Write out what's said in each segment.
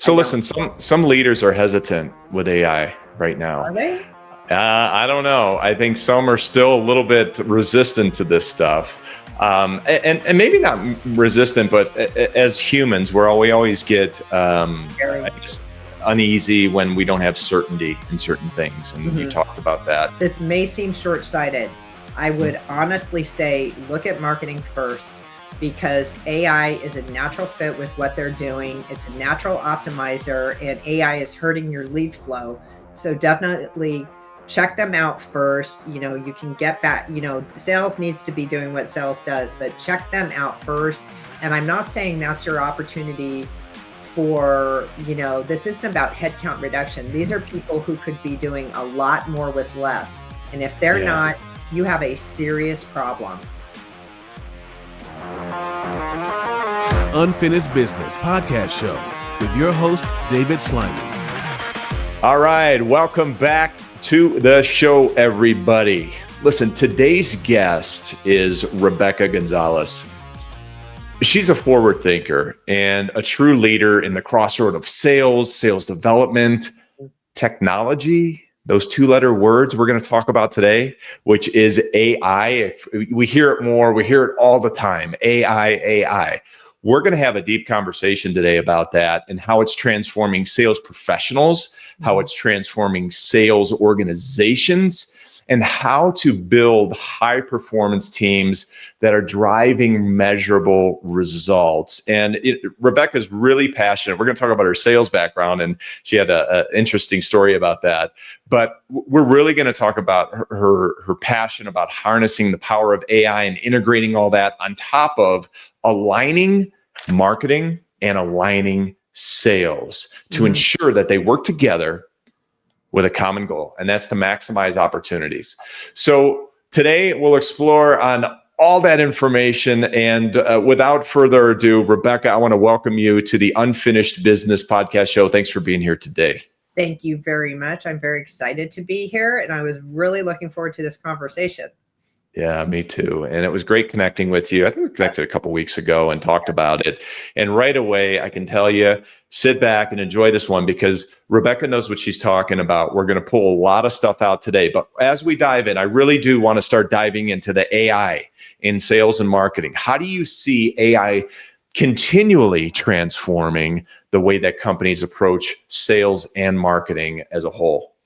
So listen, some leaders are hesitant with AI right now. Are they? I don't know. I think some are still a little bit resistant to this stuff. And maybe not resistant, but as humans, we always get I guess, uneasy when we don't have certainty in certain things. And you talked about that. This may seem short-sighted. I would honestly say, look at marketing first, because AI is a natural fit with what they're doing. It's a natural optimizer, and AI is hurting your lead flow. So definitely check them out first. You can get back, sales needs to be doing what sales does, but check them out first. And I'm not saying that's your opportunity for, this isn't about headcount reduction. These are people who could be doing a lot more with less. And if they're not, you have a serious problem. Unfinished Business Podcast Show with your host, David Sliman. All right, welcome back to the show, everybody. Listen, today's guest is Rebecca Gonzalez. She's a forward thinker and a true leader in the crossroad of sales development, technology, those two-letter words we're going to talk about today, which is AI. We hear it more, we hear it all the time, AI. We're going to have a deep conversation today about that and how it's transforming sales professionals, how it's transforming sales organizations, and how to build high-performance teams that are driving measurable results. And Rebecca's really passionate. We're going to talk about her sales background, and she had an interesting story about that. But we're really going to talk about her passion about harnessing the power of AI and integrating all that on top of aligning marketing and aligning sales to ensure that they work together with a common goal, and that's to maximize opportunities. So today we'll explore on all that information, and without further ado, Rebecca, I want to welcome you to the Unfinished Business Podcast Show. Thanks for being here today. Thank you very much. I'm very excited to be here, and I was really looking forward to this conversation. Yeah, me too. And it was great connecting with you. I think we connected a couple of weeks ago and talked about it. And right away, I can tell you, sit back and enjoy this one because Rebecca knows what she's talking about. We're going to pull a lot of stuff out today. But as we dive in, I really do want to start diving into the AI in sales and marketing. How do you see AI continually transforming the way that companies approach sales and marketing as a whole?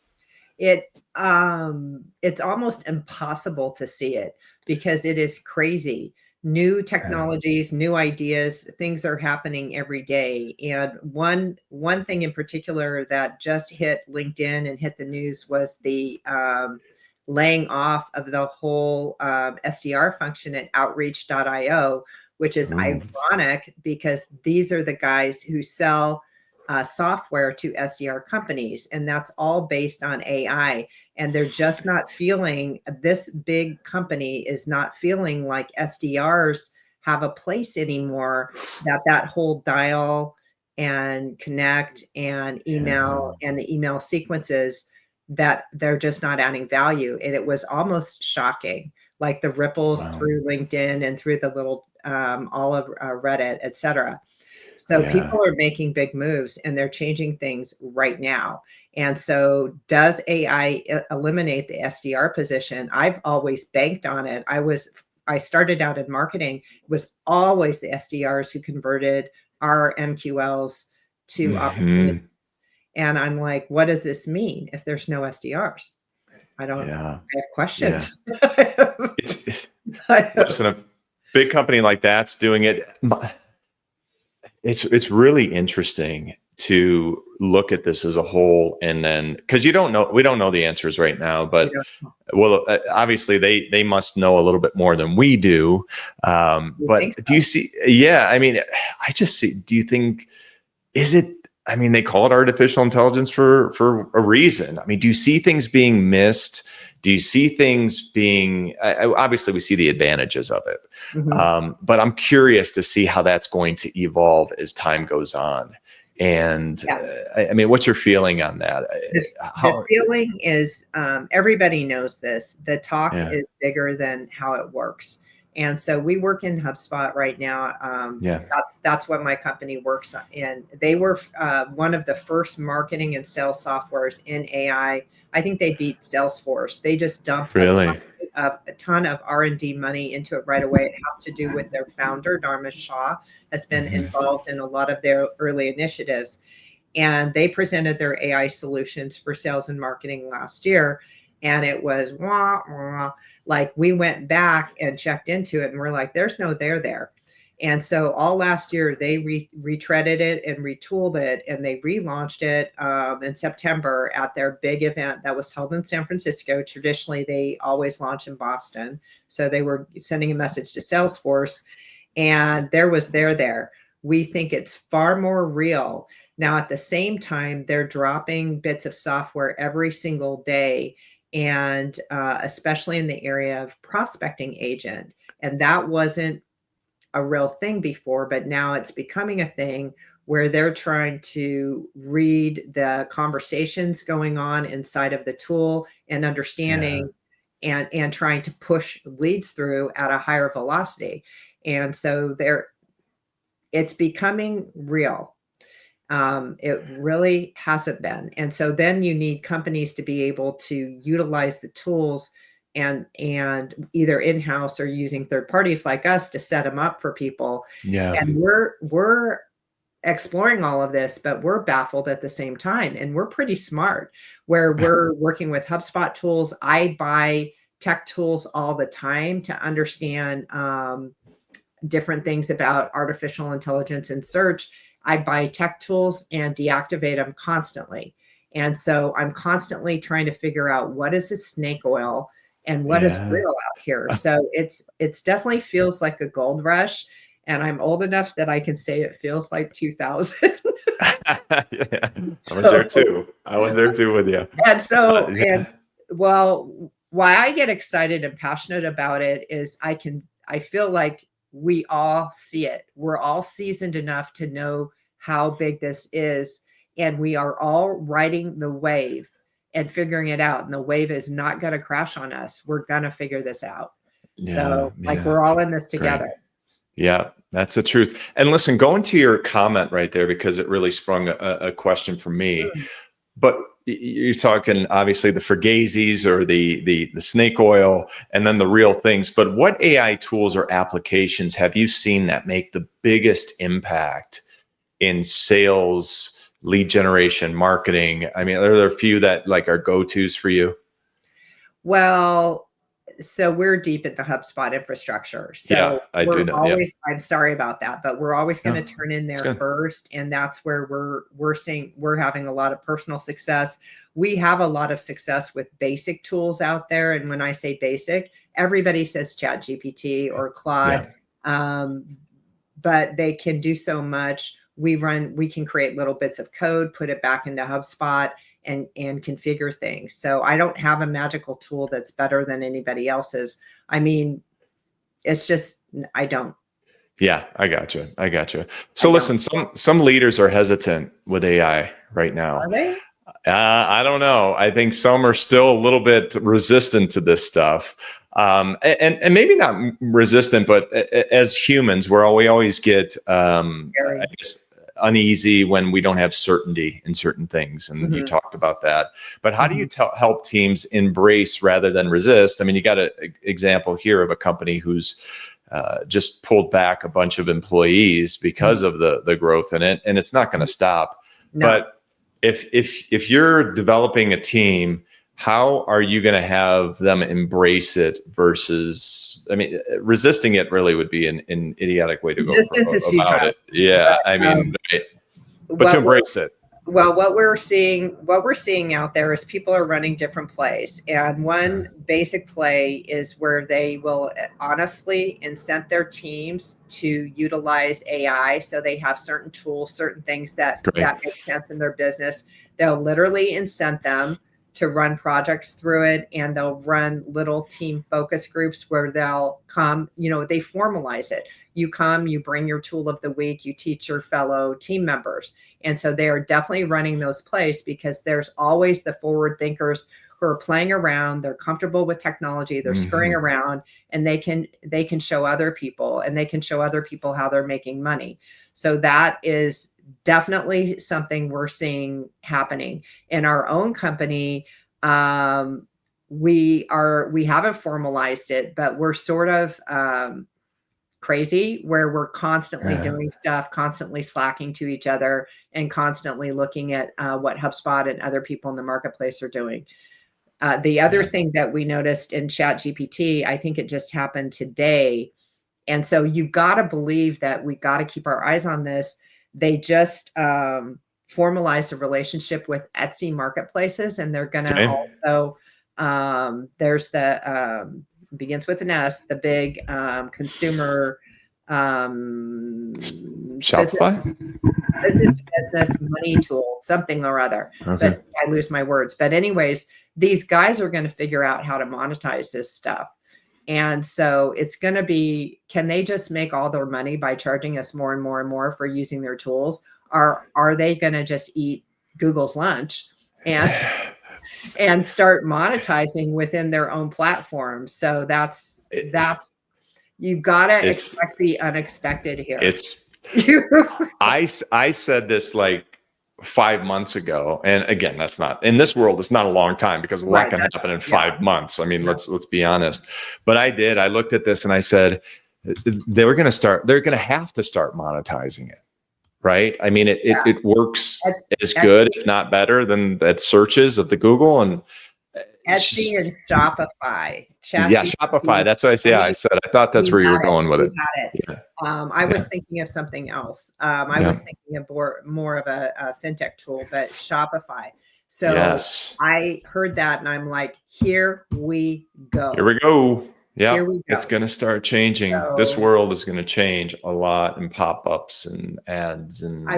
It's almost impossible to see it because it is crazy. New technologies, new ideas, things are happening every day. And one thing in particular that just hit LinkedIn and hit the news was the laying off of the whole SDR function at outreach.io, which is ironic because these are the guys who sell software to SDR companies, and that's all based on AI. And they're just not feeling, this big company is not feeling like SDRs have a place anymore, that whole dial and connect and email and the email sequences, that they're just not adding value. And it was almost shocking, like the ripples through LinkedIn and through the little all of Reddit, etc. So people are making big moves and they're changing things right now. And so does AI eliminate the SDR position? I've always banked on it. I started out in marketing. It was always the SDRs who converted our MQLs to opportunities. And I'm like, what does this mean if there's no SDRs? I have questions. Listen, a big company like that's doing it. It's really interesting to look at this as a whole, and then because we don't know the answers right now, but obviously they must know a little bit more than we do. But so. Do you see? Yeah, I mean, I just see. Do you think they call it artificial intelligence for a reason. I mean, do you see things being missed? Do you see things being, obviously we see the advantages of it, but I'm curious to see how that's going to evolve as time goes on. And what's your feeling on that? The feeling is, everybody knows this, the talk is bigger than how it works. And so we work in HubSpot right now. That's what my company works in. They were one of the first marketing and sales softwares in AI. I think they beat Salesforce. They just dumped a ton of R&D money into it right away. It has to do with their founder, Dharmesh Shah, has been involved in a lot of their early initiatives. And they presented their AI solutions for sales and marketing last year. And it was like we went back and checked into it and we're like, there's no there. And so all last year they retreaded it and retooled it, and they relaunched it in September at their big event that was held in San Francisco. Traditionally, they always launch in Boston. So they were sending a message to Salesforce, and there was there. We think it's far more real. Now, at the same time, they're dropping bits of software every single day, and especially in the area of prospecting agent. And that wasn't a real thing before, but now it's becoming a thing where they're trying to read the conversations going on inside of the tool and understanding and trying to push leads through at a higher velocity. And so it's becoming real. It really hasn't been. And so then you need companies to be able to utilize the tools and either in-house or using third parties like us to set them up for people. And we're exploring all of this, but we're baffled at the same time. And we're pretty smart where we're working with HubSpot tools. I buy tech tools all the time to understand different things about artificial intelligence and search. I buy tech tools and deactivate them constantly. And so I'm constantly trying to figure out what is this snake oil and what is real out here. So it's definitely feels like a gold rush. And I'm old enough that I can say it feels like 2000. I was there too. I was there too with you. And so, well, why I get excited and passionate about it is I feel like we all see it. We're all seasoned enough to know how big this is. And we are all riding the wave and figuring it out. And the wave is not going to crash on us. We're going to figure this out. We're all in this together. Great. Yeah, that's the truth. And listen, going to your comment right there, because it really sprung a question for me. But you're talking obviously the fugazis or the snake oil and then the real things. But what AI tools or applications have you seen that make the biggest impact in sales, lead generation, marketing? I mean, are there a few that like are go-tos for you? Well, so we're deep in the HubSpot infrastructure. So I do know. I'm sorry about that, but we're always going to turn in there first. And that's where we're seeing, we're having a lot of personal success. We have a lot of success with basic tools out there. And when I say basic, everybody says ChatGPT or Claude, but they can do so much. We can create little bits of code, put it back into HubSpot and configure things. So I don't have a magical tool that's better than anybody else's. I mean, it's just, I don't. Yeah, I got you. So listen, some leaders are hesitant with AI right now. Are they? I don't know. I think some are still a little bit resistant to this stuff. And maybe not resistant, but as humans, we always get, I guess, uneasy when we don't have certainty in certain things. And you talked about that. But how do you help teams embrace rather than resist? I mean, you got an example here of a company who's just pulled back a bunch of employees because of the growth in it, and it's not going to stop. No. But if you're developing a team, how are you going to have them embrace it versus, I mean, resisting it really would be an idiotic way to go about it. Yeah. I mean, but to embrace it. Well, what we're seeing out there is people are running different plays. And one basic play is where they will honestly incent their teams to utilize AI. So they have certain tools, certain things that make sense in their business. They'll literally incent them to run projects through it, and they'll run little team focus groups where they'll come, they formalize it. You come, you bring your tool of the week, you teach your fellow team members. And so they are definitely running those plays because there's always the forward thinkers who are playing around. They're comfortable with technology. They're screwing around, and they can show other people, and they can show other people how they're making money. So that is definitely something we're seeing happening in our own company. We haven't formalized it, but we're sort of crazy, where we're constantly doing stuff, constantly slacking to each other, and constantly looking at what HubSpot and other people in the marketplace are doing. The other thing that we noticed in ChatGPT, I think it just happened today. And so you've got to believe that we got to keep our eyes on this. They just formalized a relationship with Etsy marketplaces, and they're going to also, there's the, begins with an S, the big consumer Shopify? business money tool, something or other. But I lose my words. But anyways, these guys are going to figure out how to monetize this stuff. And so it's going to be, can they just make all their money by charging us more and more and more for using their tools? Are they going to just eat Google's lunch and start monetizing within their own platform? So that's you've got to expect the unexpected here. I said this like 5 months ago, and again, that's not in this world. It's not a long time, because a lot can happen in 5 months. I mean, let's be honest. But I looked at this and I said, they're going to have to start monetizing it. Right. I mean, it works as good, if not better, than that searches at the Google and Etsy and Shopify. Shopify. That's what I say. I said, I thought that's where you were going with it. I was thinking of something else. I was thinking of more of a fintech tool, but Shopify. So I heard that and I'm like, here we go. Here we go. Yeah, it's going to start changing. So, this world is going to change a lot, in pop-ups and ads and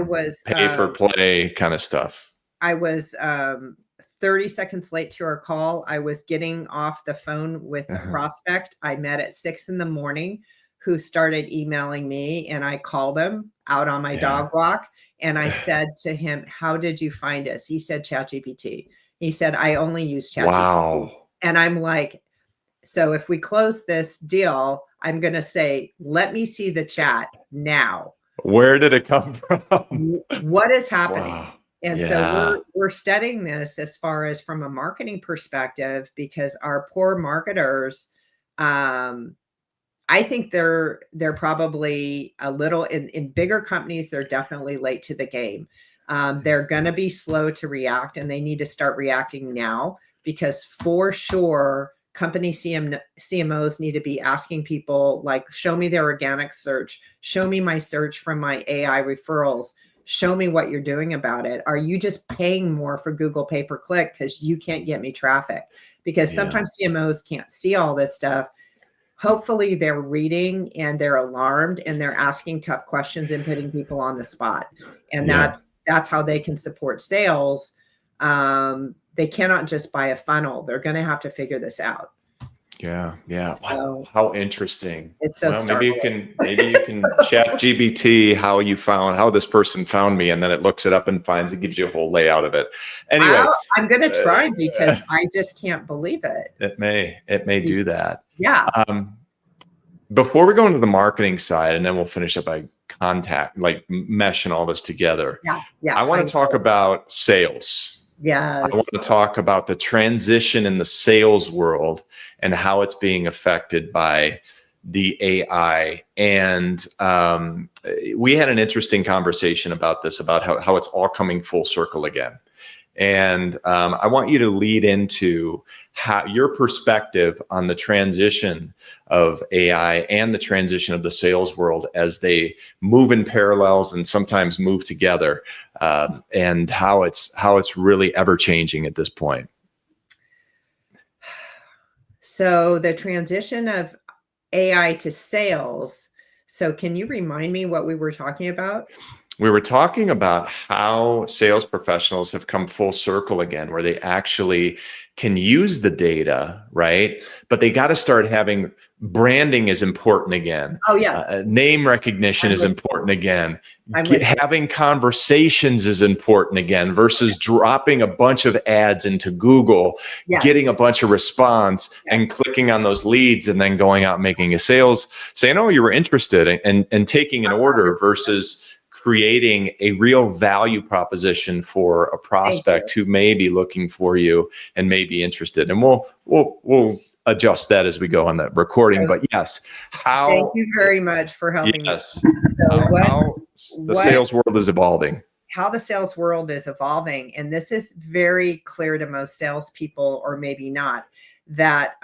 pay-for-play kind of stuff. I was 30 seconds late to our call. I was getting off the phone with a prospect I met at 6 a.m, who started emailing me, and I called him out on my dog walk. And I said to him, how did you find us? He said, ChatGPT. He said, I only use ChatGPT. Wow. And I'm like, so if we close this deal, I'm going to say, let me see the chat now. Where did it come from? What is happening? Wow. And so we're studying this as far as from a marketing perspective, because our poor marketers, I think they're probably a little in bigger companies. They're definitely late to the game. They're going to be slow to react, and they need to start reacting now, because for sure, company CMOs need to be asking people, like, show me their organic search, show me my search from my AI referrals, show me what you're doing about it. Are you just paying more for Google pay-per-click because you can't get me traffic? Because sometimes CMOs can't see all this stuff. Hopefully they're reading and they're alarmed and they're asking tough questions and putting people on the spot. And that's how they can support sales. They cannot just buy a funnel. They're going to have to figure this out. Yeah. Wow, how interesting. It's so maybe you can ChatGPT how this person found me, and then it looks it up and it gives you a whole layout of it. Anyway, I'm going to try, because I just can't believe it. It may do that. Yeah. Before we go into the marketing side, and then we'll finish up by meshing all this together. Yeah. I want to talk about sales. Yes. I want to talk about the transition in the sales world and how it's being affected by the AI. And we had an interesting conversation about this, about how it's all coming full circle again. And I want you to lead into your perspective on the transition of AI and the transition of the sales world as they move in parallels and sometimes move together, and how it's really ever changing at this point. So the transition of AI to sales. So can you remind me what we were talking about? we were talking about how sales professionals have come full circle again, where they actually can use the data, right? But they got to start having branding is important again. Oh, yes. Name recognition I'm is with important again. I'm with you. Having conversations is important again versus dropping a bunch of ads into Google, Yes. getting a bunch of response and clicking on those leads and then going out and making a sales, saying, oh, you were interested, and taking an order versus creating a real value proposition for a prospect who may be looking for you and may be interested. And we'll adjust that as we go on the recording. But yes, thank you very much for helping me. Yes, So how the sales world is evolving. How the sales world is evolving, and this is very clear to most salespeople, or maybe not, that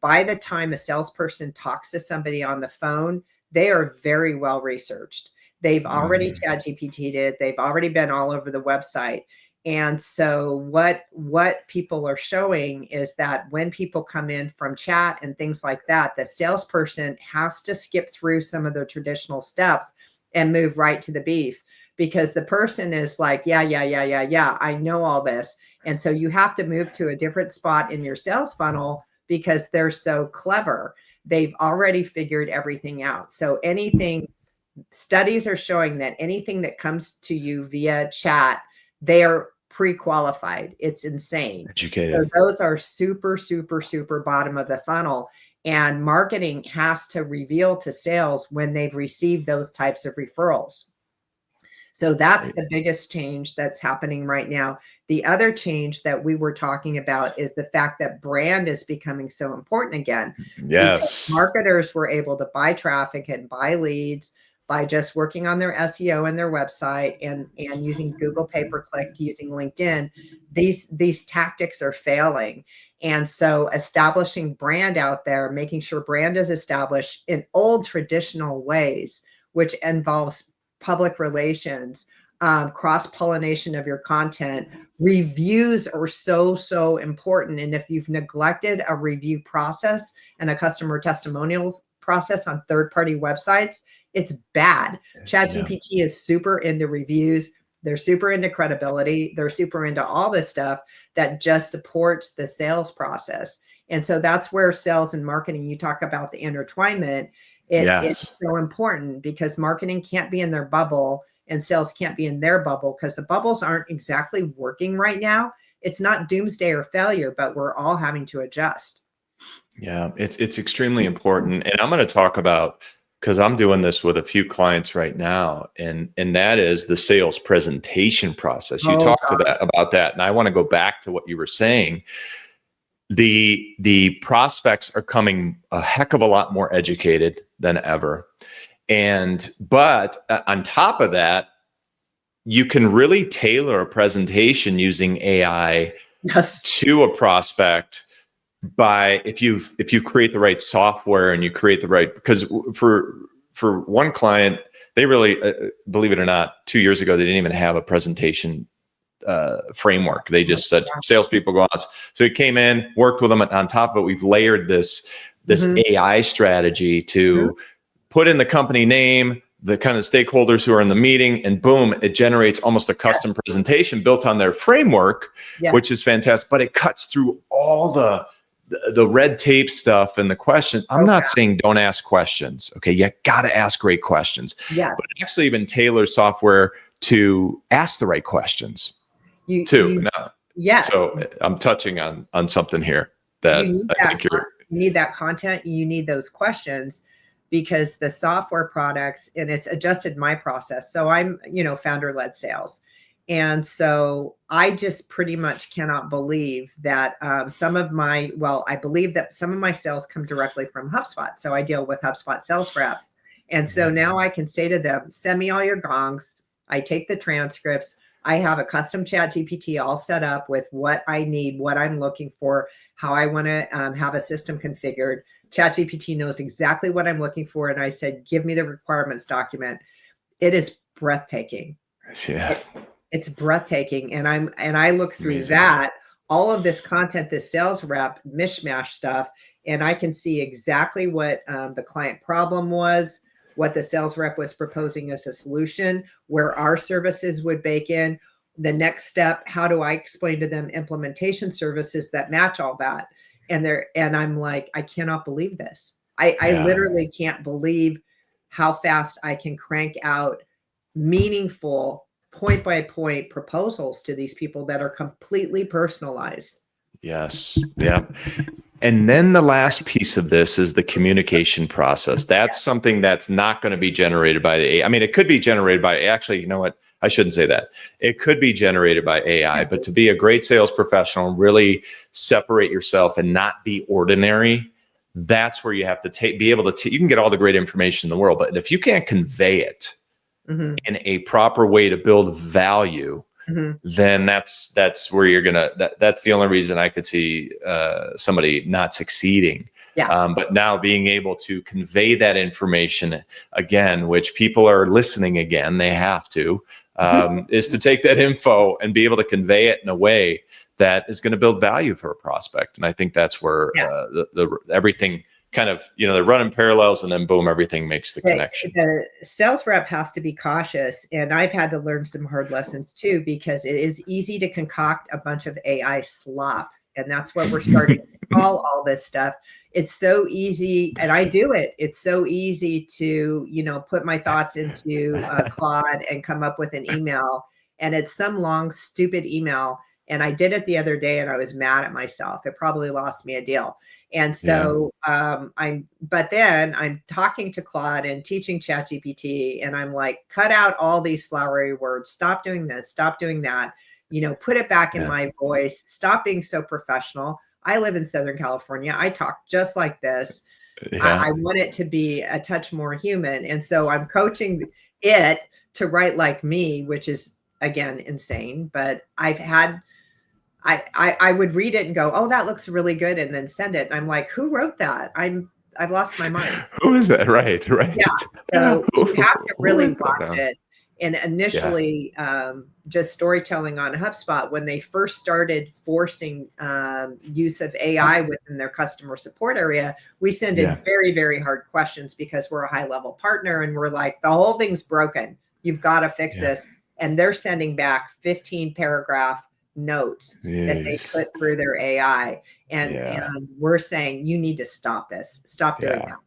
by the time a salesperson talks to somebody on the phone, they are very well researched. They've already ChatGPT'd it. They've already been all over the website. And so what people are showing is that when people come in from chat and things like that, the salesperson has to skip through some of the traditional steps and move right to the beef, because the person is like, yeah, I know all this. And so you have to move to a different spot in your sales funnel because they're so clever. They've already figured everything out. So studies are showing that anything that comes to you via chat, they are pre-qualified. It's insane. Educated. So those are super, super, super bottom of the funnel. And marketing has to reveal to sales when they've received those types of referrals. So that's the biggest change that's happening right now. The other change that we were talking about is the fact that brand is becoming so important again. Yes. Marketers were able to buy traffic and buy leads by just working on their SEO and their website and using Google pay-per-click, using LinkedIn. These tactics are failing. And so establishing brand out there, making sure brand is established in old traditional ways, which involves public relations, cross-pollination of your content. Reviews are so important. And if you've neglected a review process and a customer testimonials process on third-party websites, it's bad. ChatGPT is super into reviews. They're super into credibility. They're super into all this stuff that just supports the sales process. And so that's where sales and marketing, you talk about the intertwinement. It's so important because marketing can't be in their bubble and sales can't be in their bubble because the bubbles aren't exactly working right now. It's not doomsday or failure, but we're all having to adjust. Yeah, it's extremely important. And I'm going to talk about, because I'm doing this with a few clients right now, and that is the sales presentation process. You talked about that, and I want to go back to what you were saying. The prospects are coming a heck of a lot more educated than ever. But on top of that, you can really tailor a presentation using AI to a prospect by if you create the right software and you create the right, because for one client, they really, believe it or not, 2 years ago, they didn't even have a presentation framework. They just said, salespeople go on. So he came in, worked with them. On top of it, we've layered this AI strategy to put in the company name, the kind of stakeholders who are in the meeting, and boom, it generates almost a custom presentation built on their framework, which is fantastic. But it cuts through all the red tape stuff and the questions. I'm not saying don't ask questions. Okay. You got to ask great questions. Yes. But actually even tailor software to ask the right questions too. Yes. So I'm touching on something here that I think you need that content. You need those questions because the software products, and it's adjusted my process. So I'm, founder-led sales. And so I just pretty much cannot believe that I believe that some of my sales come directly from HubSpot. So I deal with HubSpot sales reps. And so now I can say to them, send me all your gongs. I take the transcripts. I have a custom ChatGPT all set up with what I need, what I'm looking for, how I want to have a system configured. ChatGPT knows exactly what I'm looking for. And I said, give me the requirements document. It is breathtaking. Yeah. It's breathtaking. And I look through that, all of this content, this sales rep mishmash stuff, and I can see exactly what the client problem was, what the sales rep was proposing as a solution, where our services would bake in. The next step, how do I explain to them implementation services that match all that? And I'm like, I cannot believe this. I literally can't believe how fast I can crank out meaningful point by point proposals to these people that are completely personalized. Yes. Yeah. And then the last piece of this is the communication process. That's something that's not going to be generated by the AI. I mean, it could be generated by, actually, you know what? I shouldn't say that. It could be generated by AI, but to be a great sales professional, really separate yourself and not be ordinary, that's where you have to be able to, you can get all the great information in the world, but if you can't convey it in a proper way to build value, then that's where you're gonna. That's the only reason I could see somebody not succeeding. Yeah. But now being able to convey that information again, which people are listening again, they have to, is to take that info and be able to convey it in a way that is going to build value for a prospect. And I think that's where the everything kind of, they're running parallels, and then boom, everything makes the connection. The sales rep has to be cautious. And I've had to learn some hard lessons too, because it is easy to concoct a bunch of AI slop. And that's what we're starting to call all this stuff. It's so easy, and I do it. It's so easy to, put my thoughts into Claude and come up with an email. And it's some long, stupid email. And I did it the other day, and I was mad at myself. It probably lost me a deal. And so but then I'm talking to Claude and teaching ChatGPT, and I'm like, cut out all these flowery words. Stop doing this. Stop doing that. Put it back in my voice. Stop being so professional. I live in Southern California. I talk just like this. I want it to be a touch more human. And so I'm coaching it to write like me, which is, again, insane. But I would read it and go, oh, that looks really good, and then send it. And I'm like, who wrote that? I've lost my mind. Who is that? Right. Yeah. So you have to really watch it. And initially, just storytelling on HubSpot, when they first started forcing use of AI within their customer support area, we send in very, very hard questions, because we're a high-level partner, and we're like, the whole thing's broken. You've got to fix this. And they're sending back 15-paragraph notes that they put through their AI. And we're saying, you need to stop this. Stop doing that.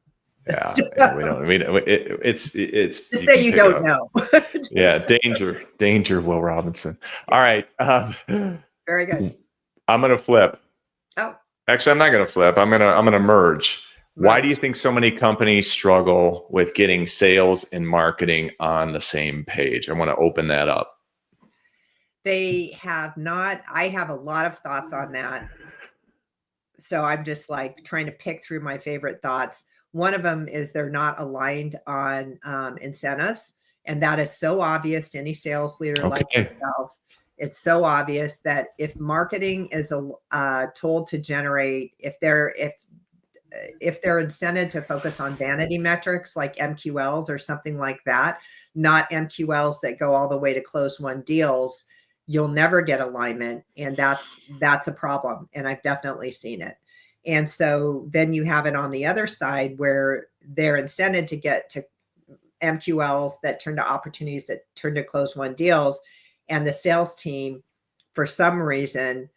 It's just say you don't know. Danger, Will Robinson. All right. Very good. I'm going to flip. Oh, actually, I'm not going to flip. I'm going to merge. Why do you think so many companies struggle with getting sales and marketing on the same page? I want to open that up. They have not. I have a lot of thoughts on that. So I'm just like trying to pick through my favorite thoughts. One of them is they're not aligned on incentives. And that is so obvious to any sales leader like yourself. It's so obvious that if marketing is told to generate, if they're incented to focus on vanity metrics like MQLs or something like that, not MQLs that go all the way to close one deals, you'll never get alignment. And that's a problem. And I've definitely seen it. And so then you have it on the other side, where they're incented to get to MQLs that turn to opportunities that turn to close one deals. And the sales team, for some reason,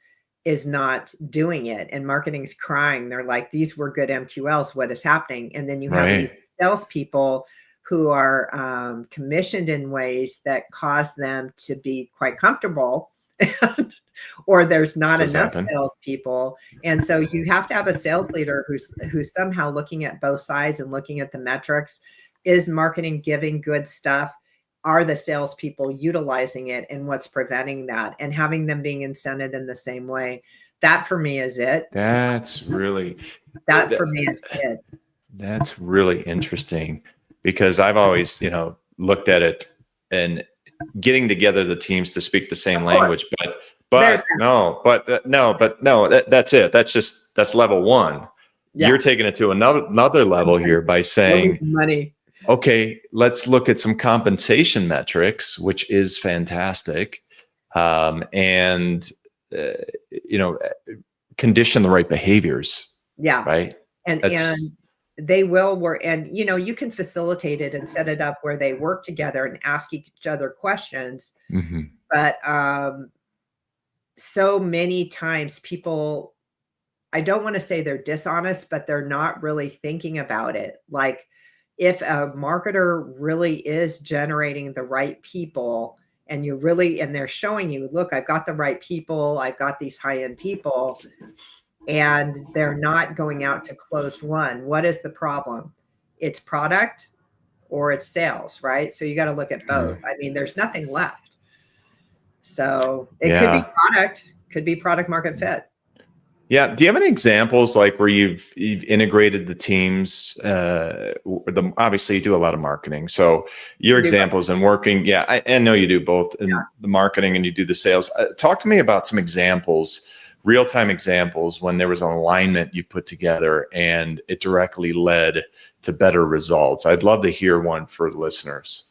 is not doing it. And marketing's crying. They're like, these were good MQLs. What is happening? And then you have these salespeople who are commissioned in ways that cause them to be quite comfortable, or there's not enough salespeople. And so you have to have a sales leader who's somehow looking at both sides and looking at the metrics. Is marketing giving good stuff? Are the salespeople utilizing it? And what's preventing that? And having them being incented in the same way. That for me is it. That's really for me is it. That's really interesting, because I've always, looked at it and getting together the teams to speak the same language, that's it. That's level one. Yeah. You're taking it to another level here by saying money. Okay, let's look at some compensation metrics, which is fantastic. And condition the right behaviors. Yeah. Right. And they will work, and you can facilitate it and set it up where they work together and ask each other questions. Mm-hmm. But so many times people, I don't want to say they're dishonest, but they're not really thinking about it. Like, if a marketer really is generating the right people, and they're showing you, look, I've got the right people, I've got these high-end people, and they're not going out to closed won. What is the problem? It's product or it's sales, right? So you got to look at both. I mean, there's nothing left. So it could be product market fit. Yeah. Do you have any examples like where you've integrated the teams? Obviously you do a lot of marketing. So your examples and working. Yeah. I know you do both in the marketing and you do the sales. Talk to me about some examples, real-time examples when there was an alignment you put together and it directly led to better results. I'd love to hear one for the listeners.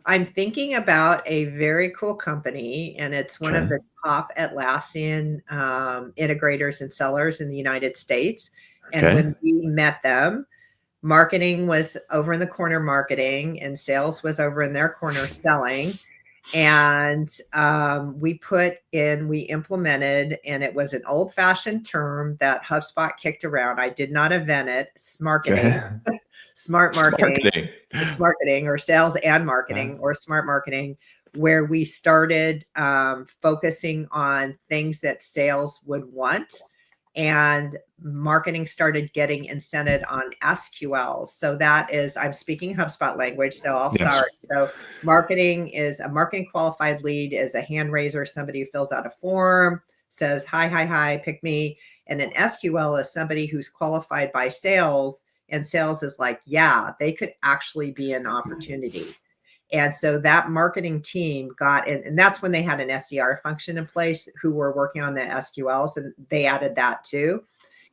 I'm thinking about a very cool company, and it's one of the top Atlassian integrators and sellers in the United States. And when we met them, marketing was over in the corner marketing, and sales was over in their corner selling. And we implemented, and it was an old-fashioned term that HubSpot kicked around. I did not invent it. Smarketing. Smart marketing, or sales and marketing, or smart marketing, where we started focusing on things that sales would want, and marketing started getting incented on SQLs. So that is, I'm speaking HubSpot language, so I'll start. So marketing is a marketing qualified lead is a hand raiser, somebody who fills out a form, says, hi, pick me. And an SQL is somebody who's qualified by sales, and sales is like, yeah, they could actually be an opportunity. And so that marketing team got in, and that's when they had an SDR function in place who were working on the SQLs, and they added that too.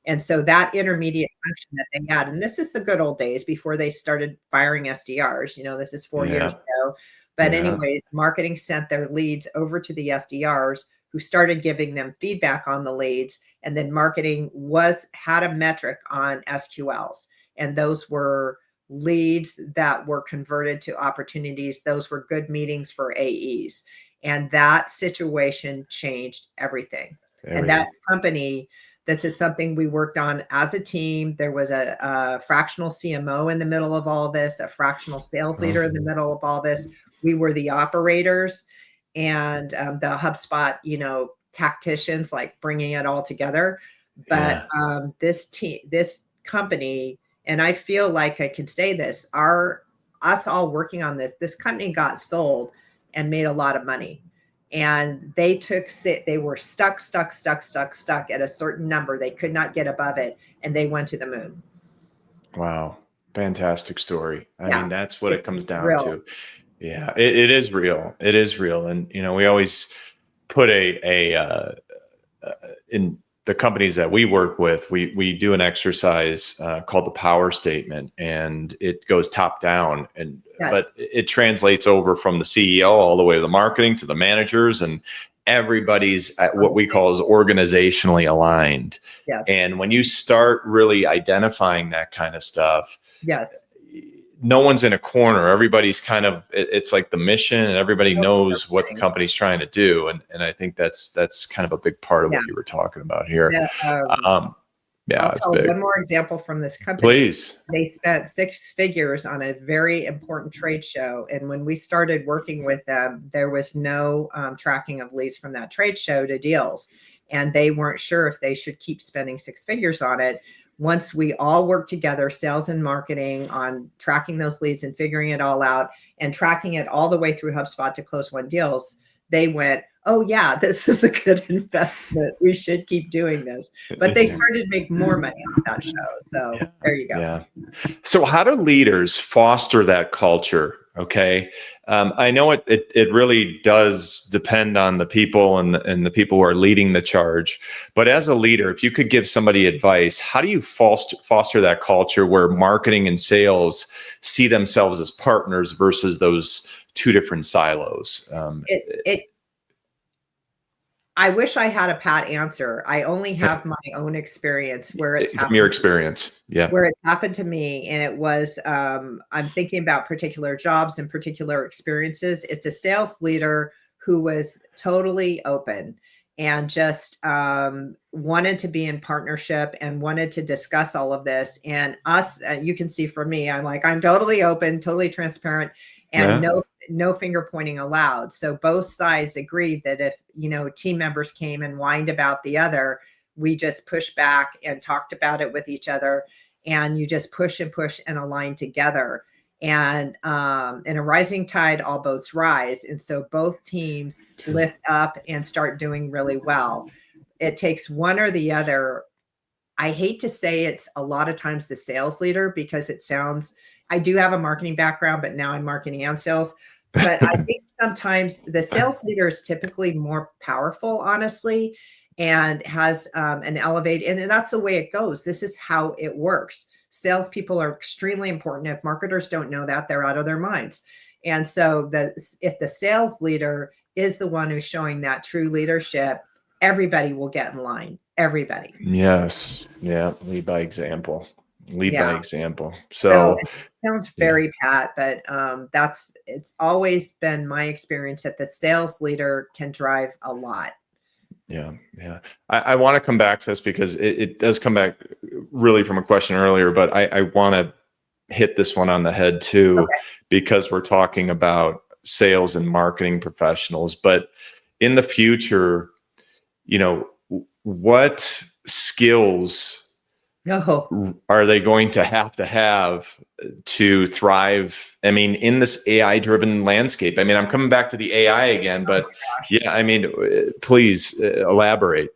And so that intermediate function that they had, and this is the good old days before they started firing SDRs, this is 4 years ago. But anyways, marketing sent their leads over to the SDRs, who started giving them feedback on the leads. And then marketing had a metric on SQLs. And those were leads that were converted to opportunities. Those were good meetings for AEs. And that situation changed everything. And that company, this is something we worked on as a team. There was a fractional CMO in the middle of all this, a fractional sales leader in the middle of all this. We were the operators, and the HubSpot, tacticians, like bringing it all together. But this company, and I feel like I can say this, us all working on this company got sold and made a lot of money. And they were stuck at a certain number. They could not get above it, and they went to the moon. Wow. Fantastic story. I mean, that's what it comes down to. Yeah, it is real. It is real. And, we always put in the companies that we work with, we do an exercise called the power statement, and it goes top down, but it translates over from the CEO all the way to the marketing to the managers, and everybody's at what we call is organizationally aligned. And when you start really identifying that kind of stuff, no one's in a corner. Everybody's kind of, it's like the mission, and everybody knows what the company's trying to do. And I think that's kind of a big part of what you were talking about here. I'll tell one more example from this company. Please. They spent 6 figures on a very important trade show. And when we started working with them, there was no tracking of leads from that trade show to deals. And they weren't sure if they should keep spending 6 figures on it. Once we all worked together, sales and marketing, on tracking those leads and figuring it all out and tracking it all the way through HubSpot to close won deals, they went, oh yeah, this is a good investment. We should keep doing this. But they started to make more money on that show. So there you go. Yeah. So how do leaders foster that culture? Okay. I know it really does depend on the people and the people who are leading the charge. But as a leader, if you could give somebody advice, how do you foster that culture where marketing and sales see themselves as partners versus those two different silos? I wish I had a pat answer. I only have my own experience where it's from your experience. Yeah. where it's happened to me. And it was, I'm thinking about particular jobs and particular experiences. It's a sales leader who was totally open and just wanted to be in partnership and wanted to discuss all of this. And us, you can see from me, I'm like, I'm totally open, totally transparent, and no finger pointing allowed. So both sides agreed that if, team members came and whined about the other, we just pushed back and talked about it with each other. And you just push and align together. And in a rising tide, all boats rise. And so both teams lift up and start doing really well. It takes one or the other. I hate to say it's a lot of times the sales leader, because I do have a marketing background, but now I'm marketing and sales. But I think sometimes the sales leader is typically more powerful, honestly, and has an elevate. And that's the way it goes. This is how it works. Salespeople are extremely important. If marketers don't know that, they're out of their minds. And so if the sales leader is the one who's showing that true leadership, everybody will get in line. Everybody. Yes. Yeah. Lead by example. By example. So it sounds very pat, but it's always been my experience that the sales leader can drive a lot. Yeah. I want to come back to this because it does come back really from a question earlier, but I want to hit this one on the head too, because we're talking about sales and marketing professionals. But in the future, what skills are they going to have to thrive? I mean, in this AI-driven landscape. I mean, I'm coming back to the AI again, but please elaborate.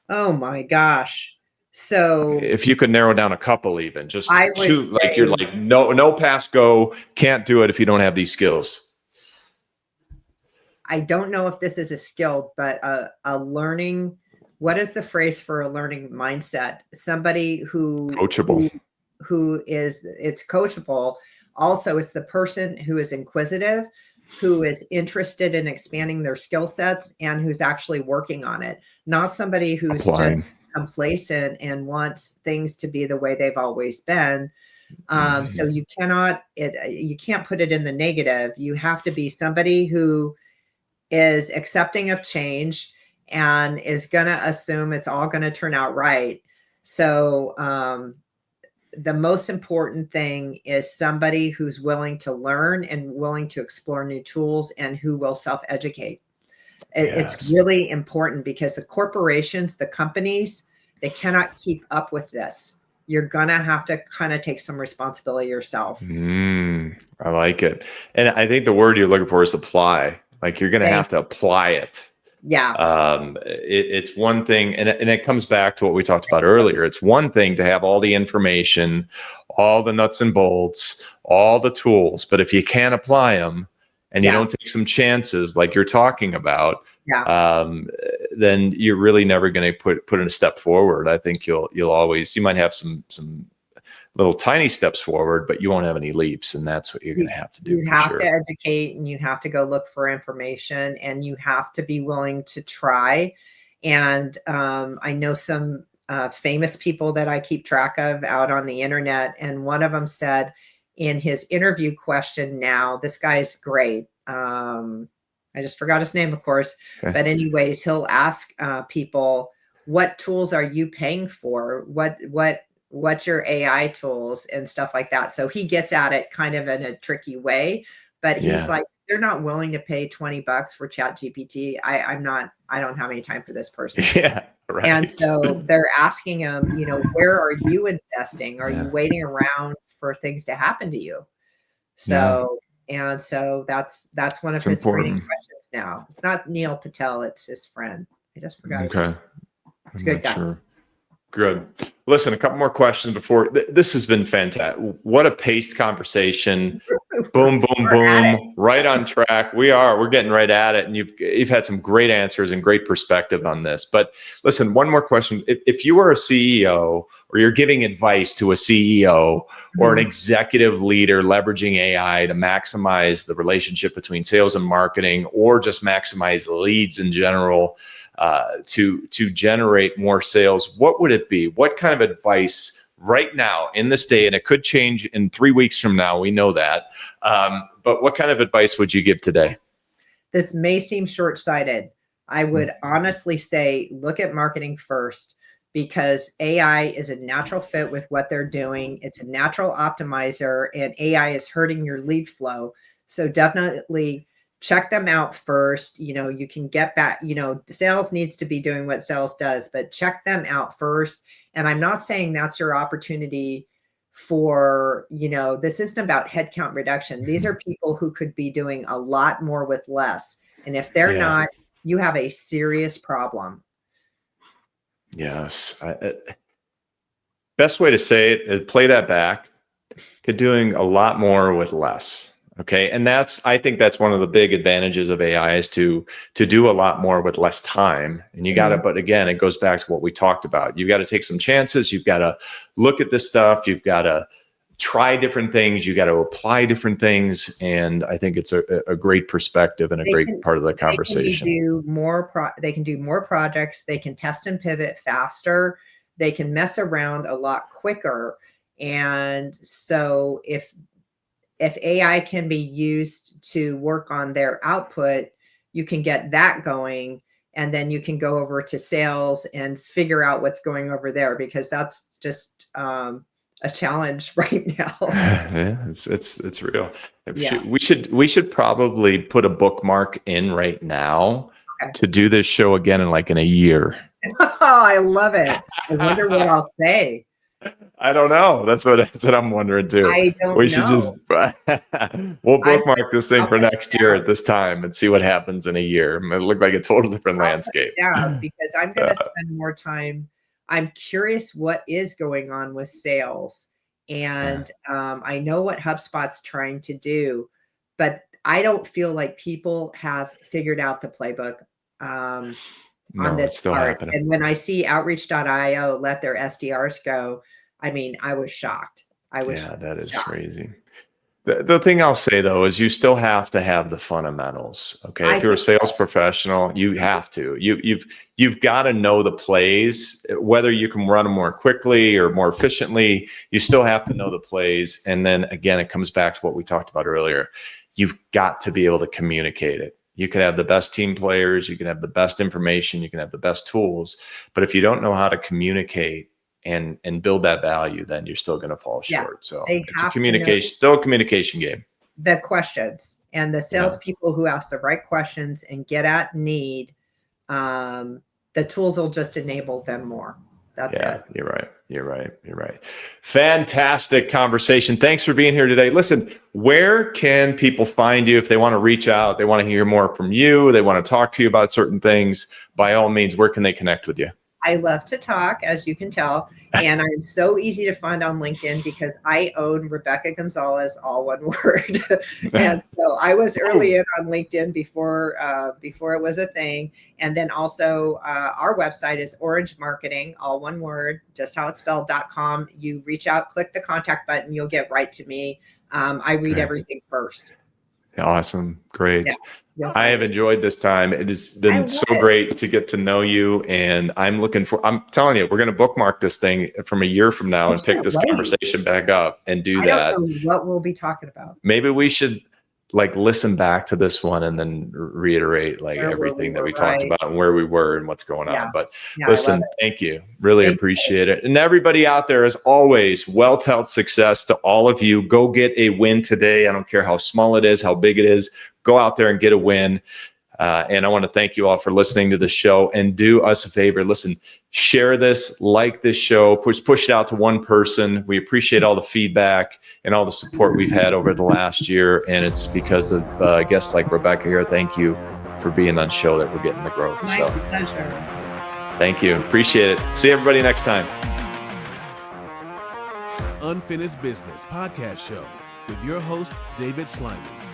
Oh my gosh. So if you could narrow down a couple, even just two, say, you're like, no pass go, can't do it if you don't have these skills. I don't know if this is a skill, but a learning. What is the phrase for a learning mindset? Somebody who coachable, it's coachable. Also, it's the person who is inquisitive, who is interested in expanding their skill sets, and who's actually working on it. Not somebody who's just complacent and wants things to be the way they've always been. So you can't put it in the negative. You have to be somebody who is accepting of change and is going to assume it's all going to turn out right. So the most important thing is somebody who's willing to learn and willing to explore new tools and who will self-educate. It's really important because the corporations, the companies, they cannot keep up with this. You're going to have to kind of take some responsibility yourself. I like it. And I think the word you're looking for is apply. Like you're going to have to apply it. Yeah. It's one thing, and it comes back to what we talked about earlier. It's one thing to have all the information, all the nuts and bolts, all the tools, but if you can't apply them and you don't take some chances like you're talking about, then you're really never going to put in a step forward. I think you might have some little tiny steps forward, but you won't have any leaps. And that's what you're going to have to do. You have to educate, and you have to go look for information, and you have to be willing to try. And I know some famous people that I keep track of out on the internet. And one of them said in his interview question, now this guy's great. I just forgot his name, of course. Okay. But anyways, he'll ask people, what tools are you paying for? What's your AI tools and stuff like that. So he gets at it kind of in a tricky way, but he's like, they're not willing to pay $20 for ChatGPT. I don't have any time for this person. Yeah. Right. And so they're asking him, where are you investing? Are you waiting around for things to happen to you? So, and so that's one of his screening questions now. It's not Neil Patel. It's his friend. I just forgot. Okay. It's a good guy. Sure. Good. Listen, a couple more questions before this has been fantastic. What a paced conversation. Boom, boom, We're at it. boom. Right on track. We're getting right at it. And you've had some great answers and great perspective on this. But listen, one more question. If you were a CEO or you're giving advice to a CEO or an executive leader leveraging AI to maximize the relationship between sales and marketing, or just maximize leads in general, to generate more sales, what would it be? What kind of advice right now in this day, and it could change in 3 weeks from now, we know that, but what kind of advice would you give today? This may seem short-sighted. I would honestly say look at marketing first, because AI is a natural fit with what they're doing. It's a natural optimizer, and AI is hurting your lead flow. So definitely check them out first. You can get back, sales needs to be doing what sales does, but check them out first. And I'm not saying that's your opportunity for, this isn't about headcount reduction. These are people who could be doing a lot more with less. And if they're not, you have a serious problem. Yes. Best way to say it is play that back. Could doing a lot more with less. Okay. And I think that's one of the big advantages of AI is to do a lot more with less time. And you got to, but again, it goes back to what we talked about. You've got to take some chances. You've got to look at this stuff. You've got to try different things. You got to apply different things. And I think it's a great perspective and a great part of the conversation. They can do more projects. They can test and pivot faster. They can mess around a lot quicker. And so if AI can be used to work on their output, you can get that going, and then you can go over to sales and figure out what's going over there, because that's just a challenge right now. Yeah, it's real. We should probably put a bookmark in right now to do this show again in a year. Oh, I love it. I wonder what I'll say. I don't know. That's what I'm wondering too. I don't know. We should just we'll bookmark this thing for next year at this time and see what happens in a year. It look like a total different landscape. Yeah, because I'm going to spend more time. I'm curious what is going on with sales, and I know what HubSpot's trying to do, but I don't feel like people have figured out the playbook. On this still part. happening. And when I see outreach.io let their SDRs go, I was shocked. That is crazy. The thing I'll say though is you still have to have the fundamentals. Okay. If you're a sales professional, you have to. You've got to know the plays, whether you can run them more quickly or more efficiently. You still have to know the plays. And then again, it comes back to what we talked about earlier. You've got to be able to communicate it. You can have the best team players, you can have the best information, you can have the best tools, but if you don't know how to communicate and build that value, then you're still going to fall short. So it's still a communication game. The questions and the salespeople who ask the right questions and get at need, the tools will just enable them more. That's it. You're right. Fantastic conversation. Thanks for being here today. Listen, where can people find you if they want to reach out, they want to hear more from you, they want to talk to you about certain things? By all means, where can they connect with you? I love to talk, as you can tell, and I'm so easy to find on LinkedIn because I own Rebecca Gonzalez, all one word. And so I was early in on LinkedIn before it was a thing. And then also our website is Orange Marketing, all one word, just how it's spelled.com. You reach out, click the contact button, you'll get right to me. I read everything first. Awesome. Great. I have enjoyed this time. It has been so great to get to know you. And I'm telling you, we're going to bookmark this thing from a year from now and pick this conversation back up and do that. I don't know what we'll be talking about. Maybe we should listen back to this one and then reiterate everything that we talked about and where we were and what's going on. But listen, thank you. Really appreciate it. And everybody out there, as always, wealth, health, success to all of you. Go get a win today. I don't care how small it is, how big it is. Go out there and get a win. And I want to thank you all for listening to the show, and do us a favor. Listen, share this, like this show, push it out to one person. We appreciate all the feedback and all the support we've had over the last year. And it's because of guests like Rebecca here. Thank you for being on the show that we're getting the growth. My pleasure. Thank you. Appreciate it. See everybody next time. Unfinished Business Podcast Show with your host, David Sliman.